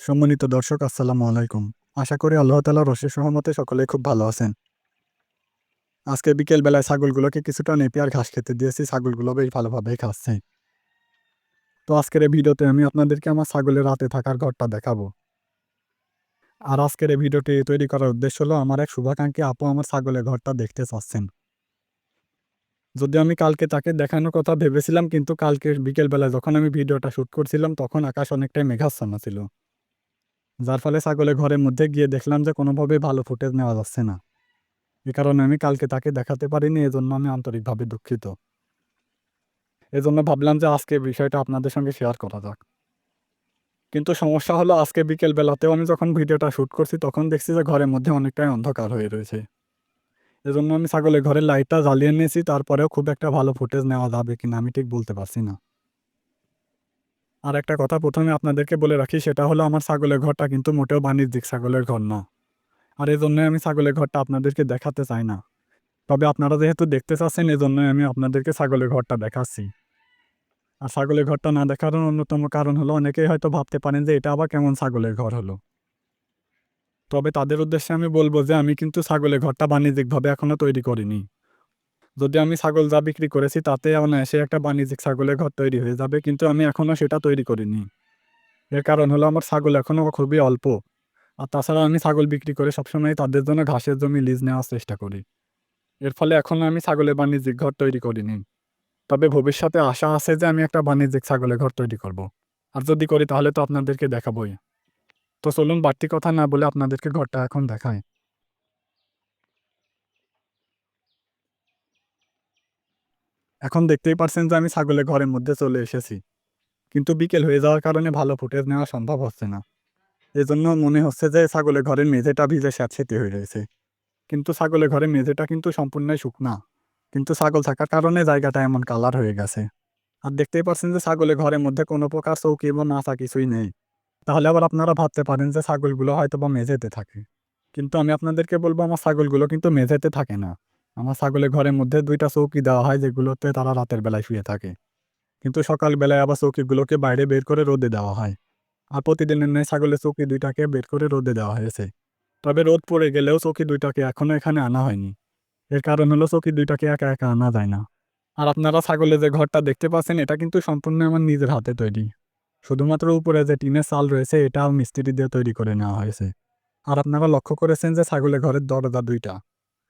সম্মানিত দর্শক আসসালামু আলাইকুম। আশা করি আল্লাহ তাআলার অশেষ রহমতে সকলেই খুব ভালো আছেন। আজকে বিকেল বেলায় ছাগলগুলোকে কিছুটা নেপিয়ার ঘাস খেতে দিয়েছি। ছাগলগুলো বেশ ভালোভাবেই খাচ্ছে। তো আজকের এই ভিডিওতে আমি আপনাদেরকে আমার ছাগলের রাতে থাকার ঘরটা দেখাবো। আর আজকের এই ভিডিওটি তৈরি করার উদ্দেশ্য হলো আমার এক শুভাকাঙ্ক্ষী আপু আমার ছাগলের ঘরটা দেখতে চাচ্ছেন। যদিও আমি কালকে তাকে দেখানোর কথা ভেবেছিলাম, কিন্তু কালকে বিকেল বেলায় যখন আমি ভিডিওটা শুট করছিলাম তখন আকাশ অনেকটাই মেঘাচ্ছন্ন ছিল। যার ফলে ছাগলের ঘরের মধ্যে গিয়ে দেখলাম যে কোনোভাবেই ভালো ফুটেজ নেওয়া যাচ্ছে না। এ কারণে আমি কালকে তাকে দেখাতে পারিনি। এজন্য আমি আন্তরিকভাবে দুঃখিত। এজন্য ভাবলাম যে আজকে বিষয়টা আপনাদের সঙ্গে শেয়ার করা যাক। কিন্তু সমস্যা হলো আজকে বিকেল বেলাতেও আমি যখন ভিডিওটা শুট করছি তখন দেখছি যে ঘরের মধ্যে অনেকটাই অন্ধকার হয়ে রয়েছে। এজন্য আমি ছাগলের ঘরের লাইটটা জ্বালিয়ে নিয়েছি, তারপরেও খুব একটা ভালো ফুটেজ নেওয়া যাবে কিনা আমি ঠিক বলতে পারছি না। আর একটা কথা প্রথমে আপনাদেরকে বলে রাখি, সেটা হলো আমার ছাগলের ঘরটা কিন্তু মোটেও বাণিজ্যিক ছাগলের ঘর না। আর এজন্যই আমি ছাগলের ঘরটা আপনাদেরকে দেখাতে চাই না। তবে আপনারা যেহেতু দেখতে চাচ্ছেন এজন্যই আমি আপনাদেরকে ছাগলের ঘরটা দেখাচ্ছি। আর ছাগলের ঘরটা না দেখার অন্যতম কারণ হলো অনেকেই হয়তো ভাবতে পারেন যে এটা আবার কেমন ছাগলের ঘর হলো। তবে তাদের উদ্দেশ্যে আমি বলবো যে আমি কিন্তু ছাগলের ঘরটা বাণিজ্যিকভাবে এখনো তৈরি করিনি। যদি আমি ছাগল যা বিক্রি করেছি তাতে অনায়াসে একটা বাণিজ্যিক ছাগলের ঘর তৈরি হয়ে যাবে, কিন্তু আমি এখনো সেটা তৈরি করিনি। এর কারণ হলো আমার ছাগল এখনো খুবই অল্প। আর তাছাড়া আমি ছাগল বিক্রি করে সবসময় তাদের জন্য ঘাসের জমি লিজ নেওয়ার চেষ্টা করি। এর ফলে এখনো আমি ছাগলের বাণিজ্যিক ঘর তৈরি করিনি। তবে ভবিষ্যতে আশা আছে যে আমি একটা বাণিজ্যিক ছাগলের ঘর তৈরি করব। আর যদি করি তাহলে তো আপনাদেরকে দেখাবোই। তো চলুন বাড়তি কথা না বলে আপনাদেরকে ঘরটা এখন দেখাই। এখন দেখতেই পারছেন যে আমি ছাগলের ঘরের মধ্যে চলে এসেছি। কিন্তু বিকেল হয়ে যাওয়ার কারণে ভালো ফুটেজ নেওয়া সম্ভব হচ্ছে না। এজন্য মনে হচ্ছে যে ছাগলের ঘরের মেঝেটা ভিজে স্যাঁতসেঁতে হয়ে রয়েছে। কিন্তু ছাগলের ঘরের মেঝেটা কিন্তু সম্পূর্ণই শুকনা। কিন্তু ছাগল থাকার কারণে জায়গাটা এমন কালার হয়ে গেছে। আর দেখতেই পারছেন যে ছাগলের ঘরের মধ্যে কোনো প্রকার চৌকি বা মাচা কিছুই নেই। তাহলে আবার আপনারা ভাবতে পারেন যে ছাগলগুলো হয়তোবা মেঝেতে থাকে। কিন্তু আমি আপনাদেরকে বলব আমার ছাগলগুলো কিন্তু মেঝেতে থাকে না। আমার ছাগলের ঘরের মধ্যে ২ টা চৌকি দেওয়া হয় যেগুলোতে তারা রাতের বেলায় শুয়ে থাকে। কিন্তু সকাল বেলায় আবার চৌকিগুলোকে বাইরে বের করে রোদে দেওয়া হয়। আর প্রতিদিনের ন্যায় ছাগলের চৌকি ২ টাকে বের করে রোদে দেওয়া হয়েছে। তবে রোদ পড়ে গেলেও চৌকি ২ টাকে এখনো এখানে আনা হয়নি। এর কারণ হলো চৌকি ২ টাকে একা, একা আনা যায় না। আর আপনারা ছাগলের যে ঘরটা দেখতে পাচ্ছেন এটা কিন্তু সম্পূর্ণ আমার নিজের হাতে তৈরি। শুধুমাত্র উপরে যে টিনের চাল রয়েছে এটাও মিস্ত্রি দিয়ে তৈরি করে নেওয়া হয়েছে। আর আপনারা লক্ষ্য করেছেন যে ছাগলের ঘরের দরজা ২ টা।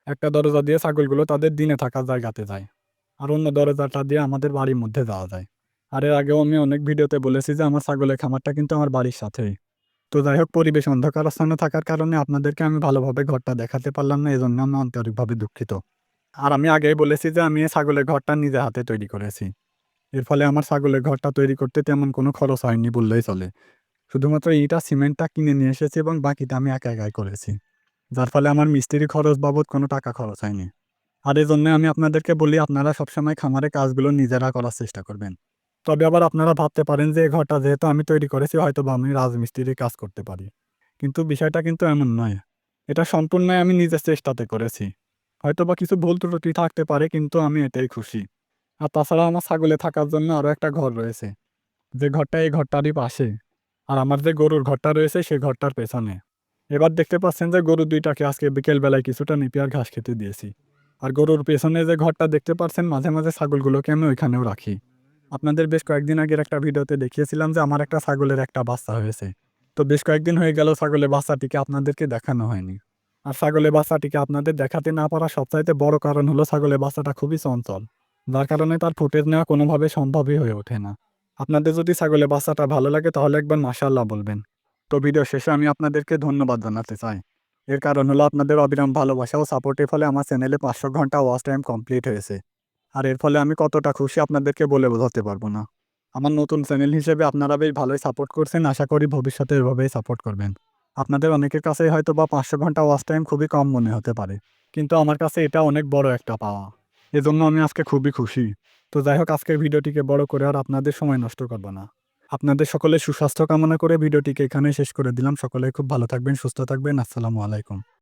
একটা দরজা দিয়ে ছাগলগুলো তাদের দিনে থাকার জায়গাতে যায়। আর অন্য দরজাটা দিয়ে আমাদের বাড়ির মধ্যে যাওয়া যায়। আর এর আগেও আমি অনেক ভিডিওতে বলেছি যে আমার ছাগলের খামারটা কিন্তু আমার বাড়ির সাথেই। তো যাই হোক, পরিবেশ অন্ধকারাচ্ছন্ন থাকার কারণে আপনাদেরকে আমি ভালোভাবে ঘরটা দেখাতে পারলাম না, এজন্য আমি আন্তরিকভাবে দুঃখিত। আর আমি আগেই বলেছি যে আমি এই ছাগলের ঘরটা নিজে হাতে তৈরি করেছি। এর ফলে আমার ছাগলের ঘরটা তৈরি করতে তেমন কোনো খরচ হয়নি বললেই চলে। শুধুমাত্র ইট আর সিমেন্টটা কিনে নিয়ে এসেছি এবং বাকিটা আমি একা একাই করেছি। যার ফলে আমার মিস্ত্রি খরচ বাবদ কোনো টাকা খরচ হয়নি। আর এজন্য আমি আপনাদেরকে বলি আপনারা সবসময় খামারে কাজগুলো নিজেরা করার চেষ্টা করবেন। তবে আবার আপনারা ভাবতে পারেন যে এই ঘরটা যেহেতু আমি তৈরি করেছি হয়তোবা আমি রাজমিস্ত্রির কাজ করতে পারি। কিন্তু বিষয়টা কিন্তু এমন নয়। এটা সম্পূর্ণই আমি নিজের চেষ্টাতে করেছি। হয়তোবা কিছু ভুল ত্রুটি থাকতে পারে, কিন্তু আমি এটাই খুশি। আর তাছাড়া আমার ছাগলে থাকার জন্য আরো একটা ঘর রয়েছে। যে ঘরটা এই ঘরটারই পাশে। আর আমার যে গরুর ঘরটা রয়েছে সেই ঘরটার পেছনে। এবার দেখতে পাচ্ছেন যে গরু ২ টাকে আজকে বিকেল বেলায় কিছুটা নেপিয়ার ঘাস খেতে দিয়েছি। আর গরুর পেছনে যে ঘরটা দেখতে পাচ্ছেন মাঝে, মাঝে ছাগলগুলোকে আমি ওইখানেও রাখি। আপনাদের বেশ কয়েকদিন আগের একটা ভিডিওতে দেখিয়েছিলাম যে আমার একটা ছাগলের একটা বাচ্চা হয়েছে। তো বেশ কয়েকদিন হয়ে গেল ছাগলের বাচ্চাটিকে আপনাদেরকে দেখানো হয়নি। আর ছাগলের বাচ্চাটিকে আপনাদের দেখাতে না পারার সবচাইতে বড় কারণ হলো ছাগলের বাচ্চাটা খুবই চঞ্চল। যার কারণে তার ফুটেজ নেওয়া কোনোভাবে সম্ভবই হয়ে ওঠে না। আপনাদের যদি ছাগলের বাচ্চাটা ভালো লাগে তাহলে একবার মাশাআল্লাহ বলবেন। তো ভিডিও শেষে আমি আপনাদেরকে ধন্যবাদ জানাতে চাই। এর কারণ হলো আপনাদের অবিরাম ভালোবাসা ও সাপোর্টের ফলে আমার চ্যানেলে ৫০০ ঘন্টা ওয়াচ টাইম কমপ্লিট হয়েছে। আর এর ফলে আমি কতটা খুশি আপনাদেরকে বলে বোঝাতে পারবো না। আমার নতুন চ্যানেল হিসেবে আপনারা বেশ ভালোই সাপোর্ট করছেন। আশা করি ভবিষ্যতে এভাবেই সাপোর্ট করবেন। আপনাদের অনেকের কাছেই হয়তোবা ৫০০ ঘন্টা ওয়াচ টাইম খুবই কম মনে হতে পারে। কিন্তু আমার কাছে এটা অনেক বড় একটা পাওয়া। এজন্য আমি আজকে খুবই খুশি। তো যাই হোক, আজকের ভিডিওটিকে বড় করে আর আপনাদের সময় নষ্ট করব না। আপনাদের সকলের সুস্বাস্থ্য কামনা করে ভিডিওটিকে এখানেই শেষ করে দিলাম। সকলেই খুব ভালো থাকবেন, সুস্থ থাকবেন। আসসালামু আলাইকুম।